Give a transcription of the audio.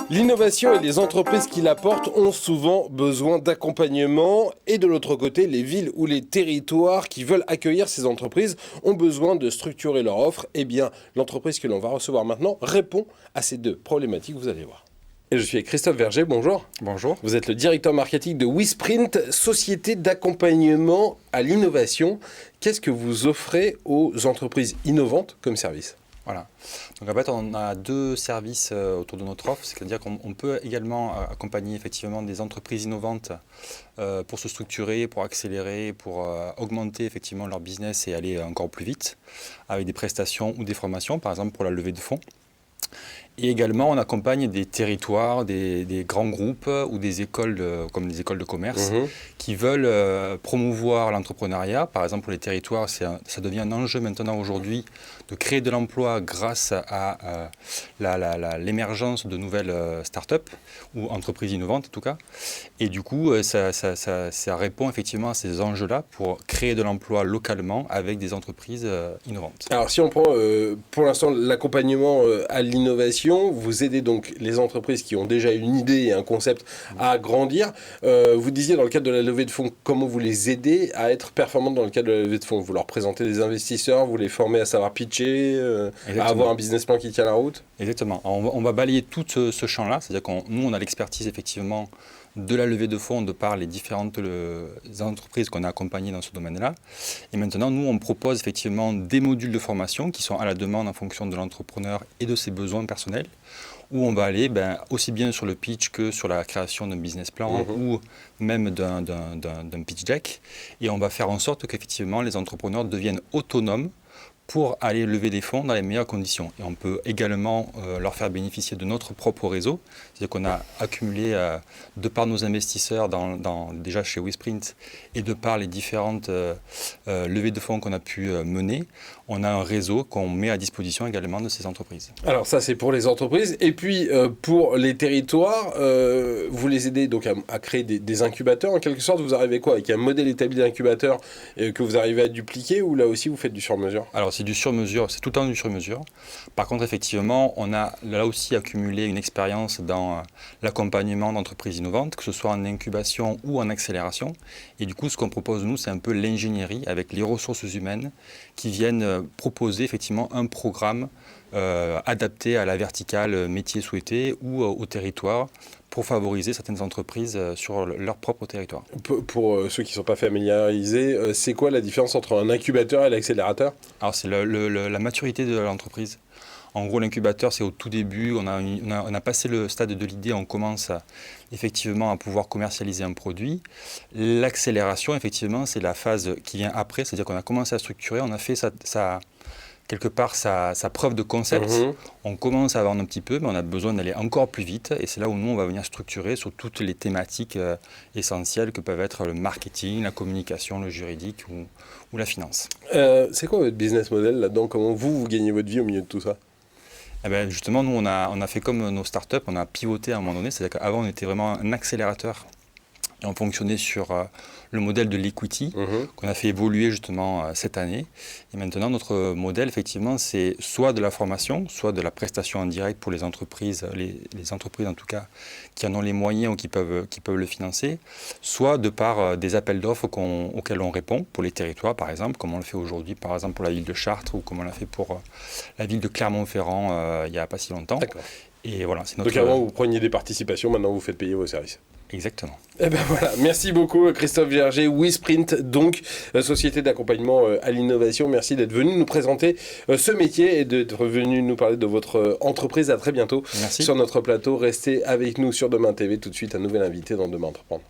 L'innovation et les entreprises qui l'apportent ont souvent besoin d'accompagnement et de l'autre côté, les villes ou les territoires qui veulent accueillir ces entreprises ont besoin de structurer leur offre. Eh bien, l'entreprise que l'on va recevoir maintenant répond à ces deux problématiques, vous allez voir. Et je suis avec Christophe Verger, bonjour. Bonjour. Vous êtes le directeur marketing de WeSprint, société d'accompagnement à l'innovation. Qu'est-ce que vous offrez aux entreprises innovantes comme service ? Voilà. Donc en fait, on a deux services autour de notre offre, c'est-à-dire qu'on peut également accompagner effectivement des entreprises innovantes pour se structurer, pour accélérer, pour augmenter effectivement leur business et aller encore plus vite avec des prestations ou des formations, par exemple pour la levée de fonds. Et également, on accompagne des territoires, des grands groupes ou des écoles, comme des écoles de commerce, qui veulent promouvoir l'entrepreneuriat. Par exemple, pour les territoires, ça devient un enjeu maintenant aujourd'hui de créer de l'emploi grâce à l'émergence de nouvelles start-up ou entreprises innovantes en tout cas. Et du coup, ça répond effectivement à ces enjeux-là pour créer de l'emploi localement avec des entreprises innovantes. Alors si on prend pour l'instant l'accompagnement à l'innovation, vous aidez donc les entreprises qui ont déjà une idée et un concept à grandir. Vous disiez dans le cadre de la levée de fonds, comment vous les aidez à être performantes dans le cadre de la levée de fonds? Vous leur présentez des investisseurs, vous les formez à savoir pitcher, à avoir un business plan qui tient la route? Exactement. On va balayer tout ce champ-là, c'est-à-dire nous on a l'expertise effectivement de la levée de fonds de par les différentes entreprises qu'on a accompagnées dans ce domaine-là. Et maintenant, nous, on propose effectivement des modules de formation qui sont à la demande en fonction de l'entrepreneur et de ses besoins personnels, où on va aller aussi bien sur le pitch que sur la création d'un business plan ou même d'un pitch deck. Et on va faire en sorte qu'effectivement, les entrepreneurs deviennent autonomes pour aller lever des fonds dans les meilleures conditions. Et on peut également leur faire bénéficier de notre propre réseau. C'est-à-dire qu'on a accumulé, de par nos investisseurs déjà chez WeSprint et de par les différentes levées de fonds qu'on a pu mener, on a un réseau qu'on met à disposition également de ces entreprises. Alors ça, c'est pour les entreprises. Et puis, pour les territoires, vous les aidez donc à créer des incubateurs. En quelque sorte, vous arrivez quoi? Avec un modèle établi d'incubateur que vous arrivez à dupliquer, ou là aussi, vous faites du sur-mesure? Alors, c'est du sur-mesure, c'est tout le temps du sur-mesure. Par contre, effectivement, on a là aussi accumulé une expérience dans l'accompagnement d'entreprises innovantes, que ce soit en incubation ou en accélération. Et du coup, ce qu'on propose, nous, c'est un peu l'ingénierie avec les ressources humaines qui viennent proposer effectivement un programme adapté à la verticale métier souhaité ou au territoire pour favoriser certaines entreprises sur leur propre territoire. Pour ceux qui ne sont pas familiarisés, c'est quoi la différence entre un incubateur et l'accélérateur? Alors, c'est la maturité de l'entreprise. En gros, l'incubateur, c'est au tout début, on a passé le stade de l'idée, on commence effectivement à pouvoir commercialiser un produit. L'accélération, effectivement, c'est la phase qui vient après, c'est-à-dire qu'on a commencé à structurer, on a fait quelque part sa preuve de concept. On commence à vendre un petit peu, mais on a besoin d'aller encore plus vite. Et c'est là où nous, on va venir structurer sur toutes les thématiques essentielles que peuvent être le marketing, la communication, le juridique ou la finance. C'est quoi votre business model là-dedans? Comment vous gagnez votre vie au milieu de tout ça? Eh bien, justement, nous, on a fait comme nos startups, on a pivoté à un moment donné. C'est-à-dire qu'avant, on était vraiment un accélérateur. Et on fonctionnait sur le modèle de l'equity qu'on a fait évoluer justement cette année. Et maintenant, notre modèle, effectivement, c'est soit de la formation, soit de la prestation en direct pour les entreprises, les entreprises en tout cas, qui en ont les moyens ou qui peuvent le financer, soit de par des appels d'offres auxquels on répond pour les territoires, par exemple, comme on le fait aujourd'hui, par exemple, pour la ville de Chartres ou comme on l'a fait pour la ville de Clermont-Ferrand il n'y a pas si longtemps. D'accord. Et voilà, c'est notre... Donc avant, vous preniez des participations, maintenant, vous faites payer vos services. Exactement. Eh ben voilà, merci beaucoup Christophe Verger, WeSprint, donc société d'accompagnement à l'innovation. Merci d'être venu nous présenter ce métier et d'être venu nous parler de votre entreprise. À très bientôt. Merci. Sur notre plateau. Restez avec nous sur Demain TV. Tout de suite, un nouvel invité dans Demain Entreprendre.